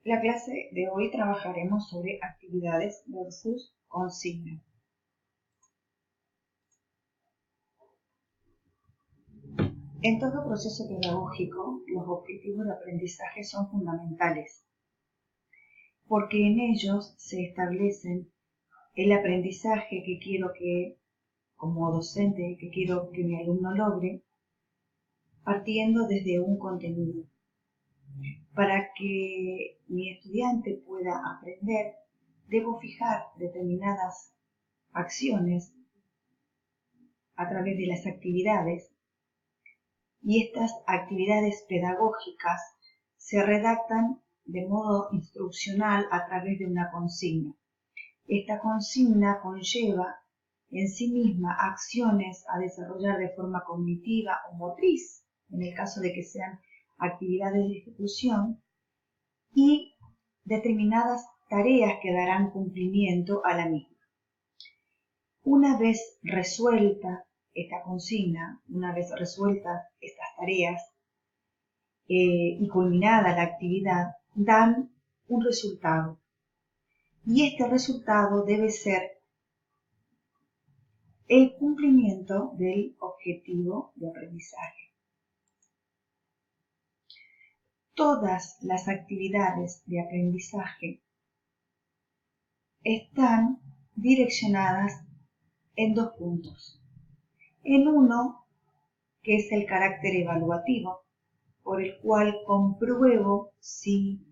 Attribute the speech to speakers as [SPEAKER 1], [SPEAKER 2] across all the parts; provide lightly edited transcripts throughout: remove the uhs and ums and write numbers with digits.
[SPEAKER 1] La clase de hoy trabajaremos sobre actividades versus consignas. En todo proceso pedagógico, los objetivos de aprendizaje son fundamentales, porque en ellos se establecen el aprendizaje que quiero que, como docente, que quiero que mi alumno logre, partiendo desde un contenido. Para que mi estudiante pueda aprender, debo fijar determinadas acciones a través de las actividades, y estas actividades pedagógicas se redactan de modo instruccional a través de una consigna. Esta consigna conlleva en sí misma acciones a desarrollar de forma cognitiva o motriz, en el caso de que sean actividades de ejecución, y determinadas tareas que darán cumplimiento a la misma. Una vez resuelta esta consigna, una vez resueltas estas tareas y culminada la actividad, dan un resultado. Y este resultado debe ser el cumplimiento del objetivo de aprendizaje. Todas las actividades de aprendizaje están direccionadas en dos puntos. En uno, que es el carácter evaluativo, por el cual compruebo si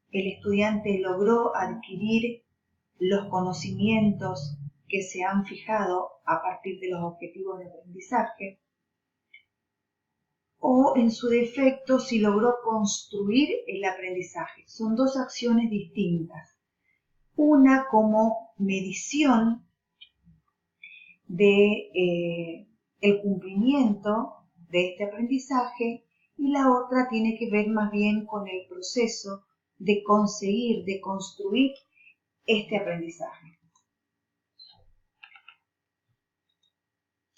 [SPEAKER 1] el estudiante logró adquirir los conocimientos que se han fijado a partir de los objetivos de aprendizaje, o en su defecto si logró construir el aprendizaje. Son dos acciones distintas. Una como medición de el cumplimiento de este aprendizaje, y la otra tiene que ver más bien con el proceso de conseguir, de construir este aprendizaje.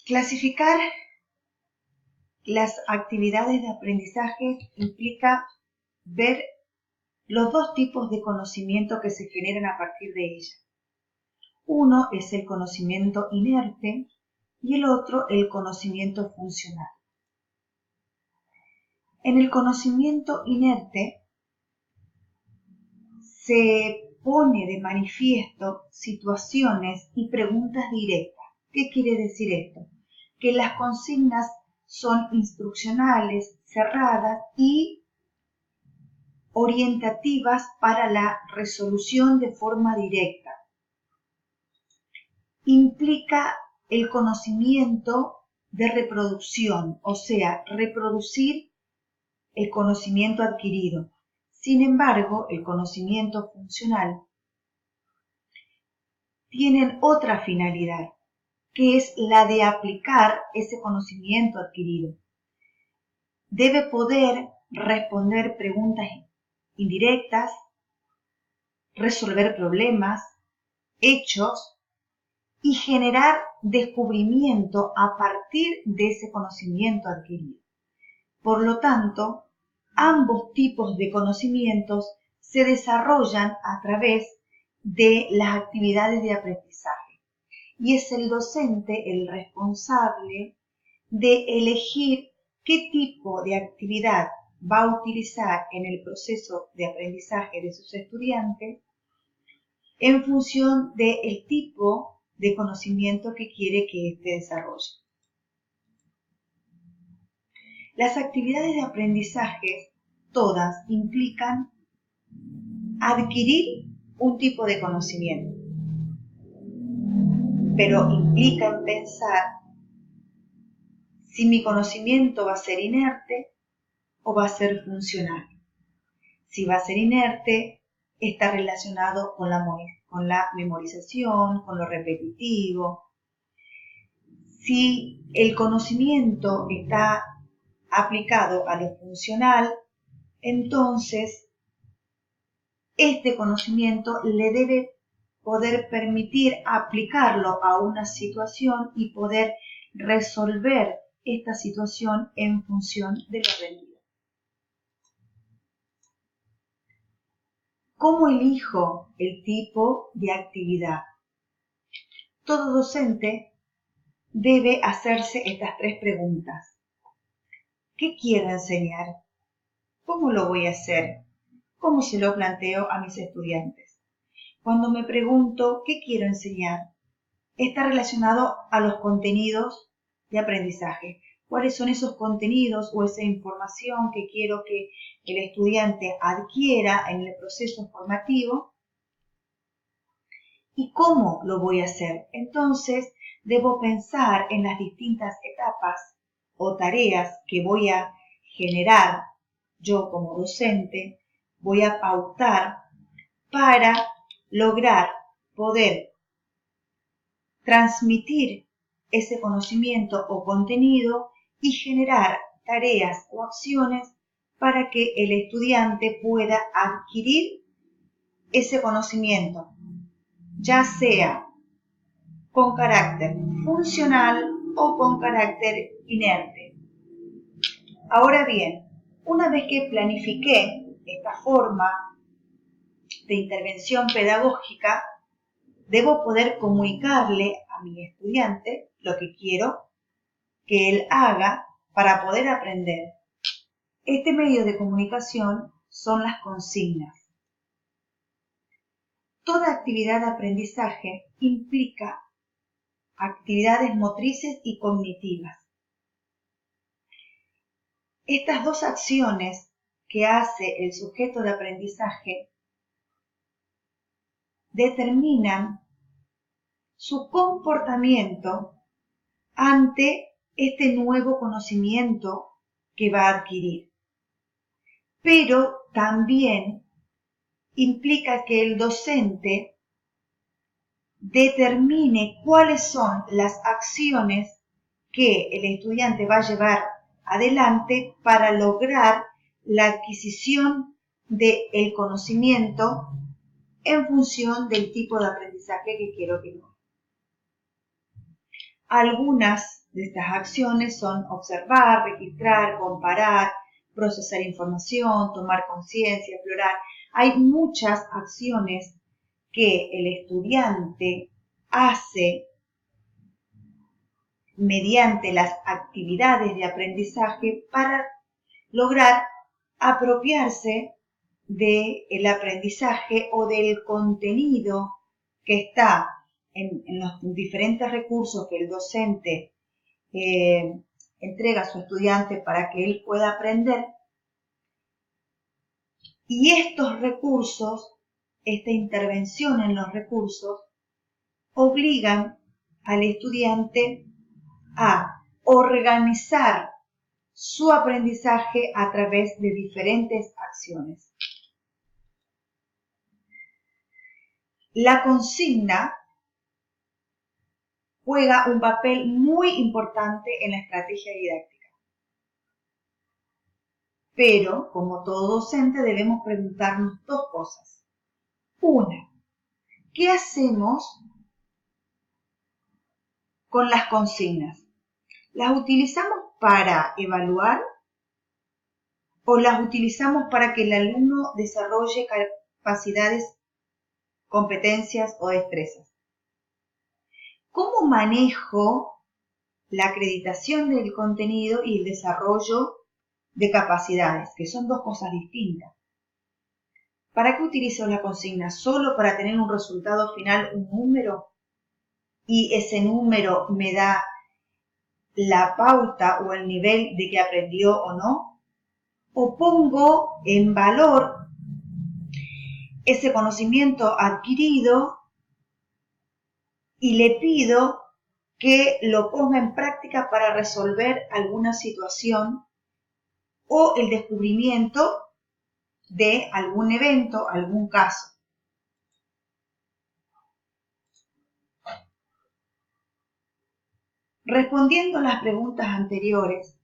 [SPEAKER 1] Clasificar las actividades de aprendizaje implica ver los dos tipos de conocimiento que se generan a partir de ella. Uno es el conocimiento inerte y el otro el conocimiento funcional. En el conocimiento inerte se pone de manifiesto situaciones y preguntas directas. ¿Qué quiere decir esto? Que las consignas son instruccionales, cerradas y orientativas para la resolución de forma directa. Implica el conocimiento de reproducción, o sea, reproducir el conocimiento adquirido. Sin embargo, el conocimiento funcional tiene otra finalidad, que es la de aplicar ese conocimiento adquirido. Debe poder responder preguntas indirectas, resolver problemas, hechos y generar descubrimiento a partir de ese conocimiento adquirido. Por lo tanto, ambos tipos de conocimientos se desarrollan a través de las actividades de aprendizaje, y es el docente el responsable de elegir qué tipo de actividad va a utilizar en el proceso de aprendizaje de sus estudiantes en función del tipo de conocimiento que quiere que éste desarrolle. Las actividades de aprendizaje todas implican adquirir un tipo de conocimiento, pero implican pensar si mi conocimiento va a ser inerte o va a ser funcional. Si va a ser inerte, está relacionado con la memorización, con lo repetitivo. Si el conocimiento está aplicado a lo funcional, entonces este conocimiento le debe poder permitir aplicarlo a una situación y poder resolver esta situación en función de lo aprendido. ¿Cómo elijo el tipo de actividad? Todo docente debe hacerse estas 3 preguntas. ¿Qué quiero enseñar? ¿Cómo lo voy a hacer? ¿Cómo se lo planteo a mis estudiantes? Cuando me pregunto ¿qué quiero enseñar? Está relacionado a los contenidos de aprendizaje. ¿Cuáles son esos contenidos o esa información que quiero que el estudiante adquiera en el proceso formativo? ¿Y cómo lo voy a hacer? Entonces, debo pensar en las distintas etapas o tareas que voy a generar yo como docente, voy a pautar para lograr poder transmitir ese conocimiento o contenido y generar tareas o acciones para que el estudiante pueda adquirir ese conocimiento, ya sea con carácter funcional o con carácter inerte. Ahora bien, una vez que planifiqué esta forma de intervención pedagógica, debo poder comunicarle a mi estudiante lo que quiero que él haga para poder aprender. Este medio de comunicación son las consignas. Toda actividad de aprendizaje implica actividades motrices y cognitivas. Estas 2 acciones que hace el sujeto de aprendizaje determinan su comportamiento ante este nuevo conocimiento que va a adquirir. Pero también implica que el docente determine cuáles son las acciones que el estudiante va a llevar adelante para lograr la adquisición del conocimiento en función del tipo de aprendizaje que quiero que logre. Algunas de estas acciones son observar, registrar, comparar, procesar información, tomar conciencia, explorar. Hay muchas acciones que el estudiante hace mediante las actividades de aprendizaje para lograr apropiarse del aprendizaje o del contenido que está en los diferentes recursos que el docente entrega a su estudiante para que él pueda aprender. Y estos recursos, esta intervención en los recursos, obligan al estudiante a organizar su aprendizaje a través de diferentes acciones. La consigna juega un papel muy importante en la estrategia didáctica. Pero, como todo docente, debemos preguntarnos 2 cosas. Una, ¿qué hacemos con las consignas? ¿Las utilizamos para evaluar o las utilizamos para que el alumno desarrolle capacidades, competencias o destrezas? ¿Cómo manejo la acreditación del contenido y el desarrollo de capacidades, que son 2 cosas distintas? ¿Para qué utilizo la consigna? ¿Solo para tener un resultado final, un número? Y ese número me da la pauta o el nivel de que aprendió o no. ¿O pongo en valor ese conocimiento adquirido y le pido que lo ponga en práctica para resolver alguna situación o el descubrimiento de algún evento, algún caso? Respondiendo a las preguntas anteriores,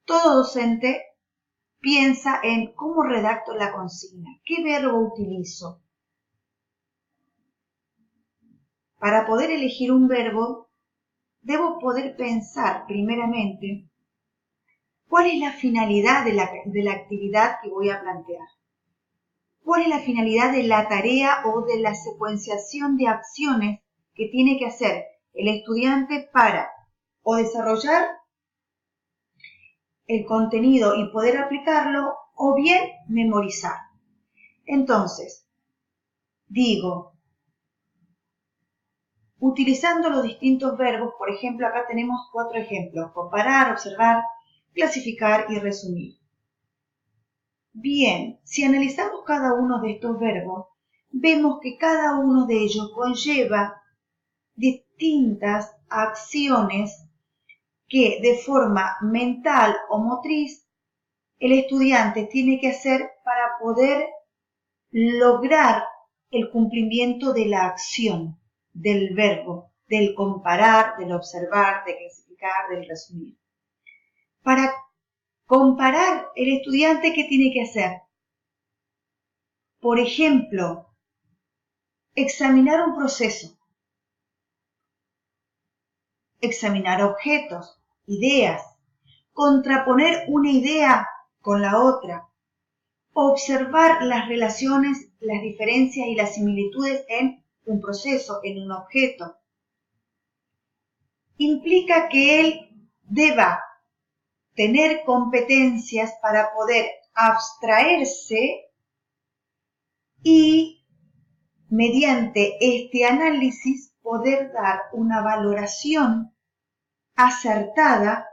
[SPEAKER 1] todo docente piensa en cómo redacto la consigna, qué verbo utilizo. Para poder elegir un verbo, debo poder pensar primeramente cuál es la finalidad de la actividad que voy a plantear. ¿Cuál es la finalidad de la tarea o de la secuenciación de acciones que tiene que hacer el estudiante para o desarrollar el contenido y poder aplicarlo o bien memorizar? Entonces, digo, utilizando los distintos verbos, por ejemplo, acá tenemos 4 ejemplos: comparar, observar, clasificar y resumir. Bien, si analizamos cada uno de estos verbos, vemos que cada uno de ellos conlleva distintas acciones que de forma mental o motriz el estudiante tiene que hacer para poder lograr el cumplimiento de la acción, del verbo, del comparar, del observar, de clasificar, del resumir. Para comparar, el estudiante, ¿qué tiene que hacer? Por ejemplo, examinar un proceso, examinar objetos, ideas, contraponer una idea con la otra, observar las relaciones, las diferencias y las similitudes en un proceso, en un objeto. Implica que él deba tener competencias para poder abstraerse y, mediante este análisis, poder dar una valoración acertada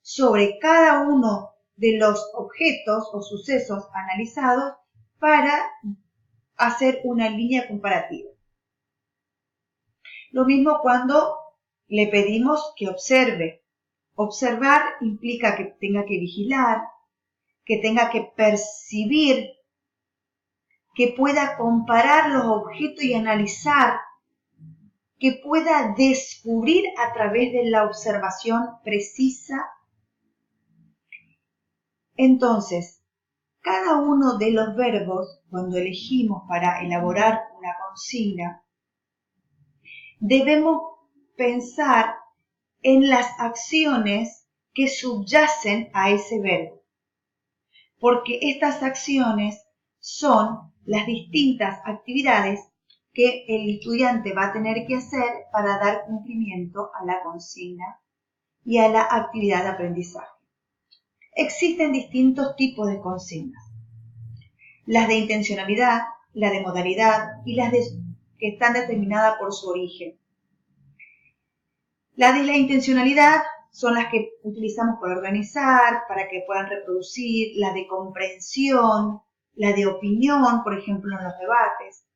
[SPEAKER 1] sobre cada uno de los objetos o sucesos analizados para hacer una línea comparativa. Lo mismo cuando le pedimos que observe. Observar implica que tenga que vigilar, que tenga que percibir, que pueda comparar los objetos y analizar, que pueda descubrir a través de la observación precisa. Entonces, cada uno de los verbos, cuando elegimos para elaborar una consigna, debemos pensar en las acciones que subyacen a ese verbo, porque estas acciones son las distintas actividades que el estudiante va a tener que hacer para dar cumplimiento a la consigna y a la actividad de aprendizaje. Existen distintos tipos de consignas: las de intencionalidad, la de modalidad y las que están determinadas por su origen. Las de la intencionalidad son las que utilizamos para organizar, para que puedan reproducir, la de comprensión, la de opinión, por ejemplo, en los debates.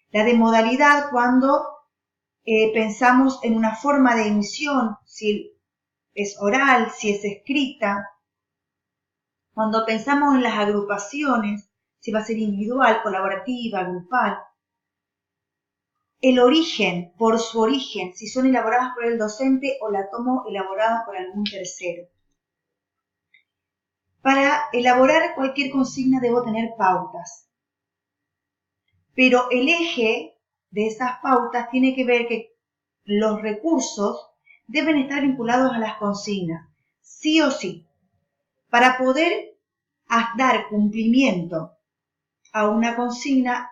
[SPEAKER 1] La de modalidad, cuando pensamos en una forma de emisión, si es oral, si es escrita. Cuando pensamos en las agrupaciones, si va a ser individual, colaborativa, grupal. El origen, por su origen, si son elaboradas por el docente o la tomo elaborada por algún tercero. Para elaborar cualquier consigna debo tener pautas, pero el eje de esas pautas tiene que ver que los recursos deben estar vinculados a las consignas, sí o sí. Para poder dar cumplimiento a una consigna,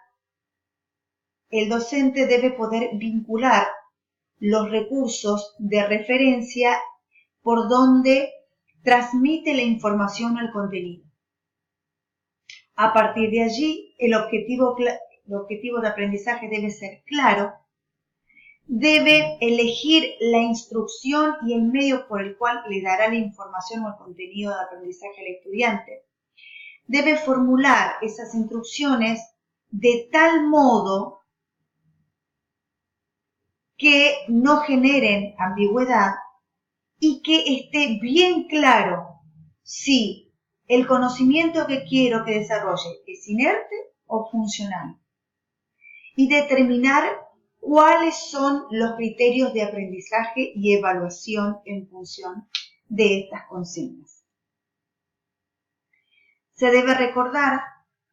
[SPEAKER 1] el docente debe poder vincular los recursos de referencia por donde transmite la información al contenido. A partir de allí, el objetivo de aprendizaje debe ser claro, debe elegir la instrucción y el medio por el cual le dará la información o el contenido de aprendizaje al estudiante. Debe formular esas instrucciones de tal modo que no generen ambigüedad y que esté bien claro si el conocimiento que quiero que desarrolle es inerte o funcional. Y determinar cuáles son los criterios de aprendizaje y evaluación en función de estas consignas. Se debe recordar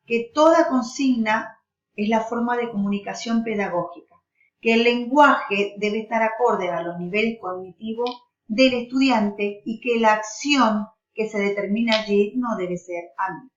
[SPEAKER 1] que toda consigna es la forma de comunicación pedagógica, que el lenguaje debe estar acorde a los niveles cognitivos del estudiante y que la acción que se determina allí no debe ser ambigua.